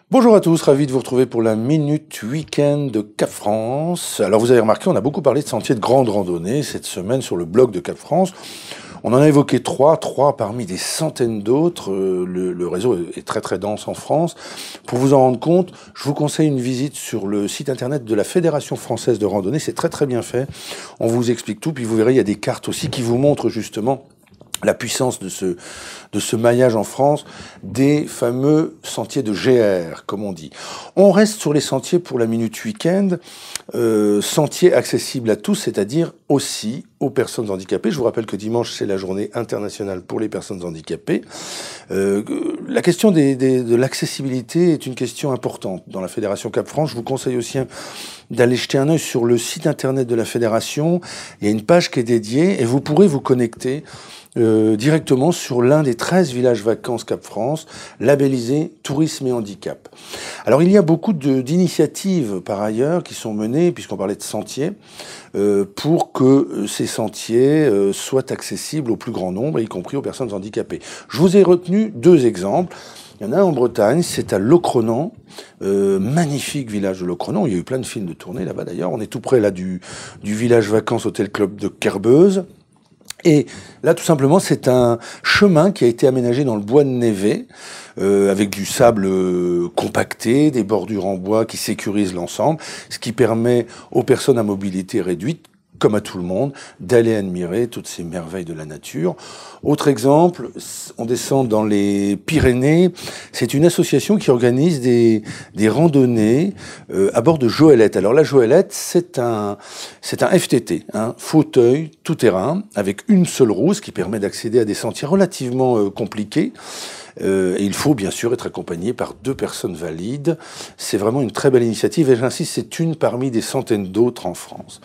Bonjour à tous, ravi de vous retrouver pour la Minute Week-end de Cap France. Alors vous avez remarqué, on a beaucoup parlé de sentiers de grande randonnée cette semaine sur le blog de Cap France. On en a évoqué trois parmi des centaines d'autres. Le réseau est très très dense en France. Pour vous en rendre compte, je vous conseille une visite sur le site internet de la Fédération française de randonnée. C'est très très bien fait. On vous explique tout, puis vous verrez, il y a des cartes aussi qui vous montrent justement la puissance de ce maillage en France, des fameux sentiers de GR, comme on dit. On reste sur les sentiers pour la Minute Week-end, sentiers accessibles à tous, c'est-à-dire aussi aux personnes handicapées. Je vous rappelle que dimanche, c'est la journée internationale pour les personnes handicapées. La question de l'accessibilité est une question importante dans la Fédération Cap France. Je vous conseille aussi d'aller jeter un œil sur le site internet de la Fédération. Il y a une page qui est dédiée et vous pourrez vous connecter directement sur l'un des 13 villages vacances Cap France, labellisés Tourisme et Handicap. Alors il y a beaucoup d'initiatives par ailleurs qui sont menées, puisqu'on parlait de sentiers, pour que ces sentiers soient accessibles au plus grand nombre, y compris aux personnes handicapées. Je vous ai retenu deux exemples. Il y en a un en Bretagne, c'est à Locronan, magnifique village de Locronan. Il y a eu plein de films de tournée là-bas d'ailleurs. On est tout près là du village vacances Hôtel Club de Kerbeuse. Et là, tout simplement, c'est un chemin qui a été aménagé dans le bois de Névé, avec du sable compacté, des bordures en bois qui sécurisent l'ensemble, ce qui permet aux personnes à mobilité réduite, comme à tout le monde, d'aller admirer toutes ces merveilles de la nature. Autre exemple, on descend dans les Pyrénées. C'est une association qui organise des randonnées à bord de Joëlette. Alors la Joëlette, c'est un FTT, un fauteuil tout-terrain, avec une seule roue, ce qui permet d'accéder à des sentiers relativement compliqués. Et il faut bien sûr être accompagné par 2 personnes valides. C'est vraiment une très belle initiative et j'insiste, c'est une parmi des centaines d'autres en France.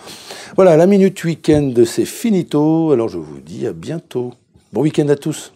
Voilà, la Minute Week-end, c'est finito. Alors je vous dis à bientôt. Bon week-end à tous.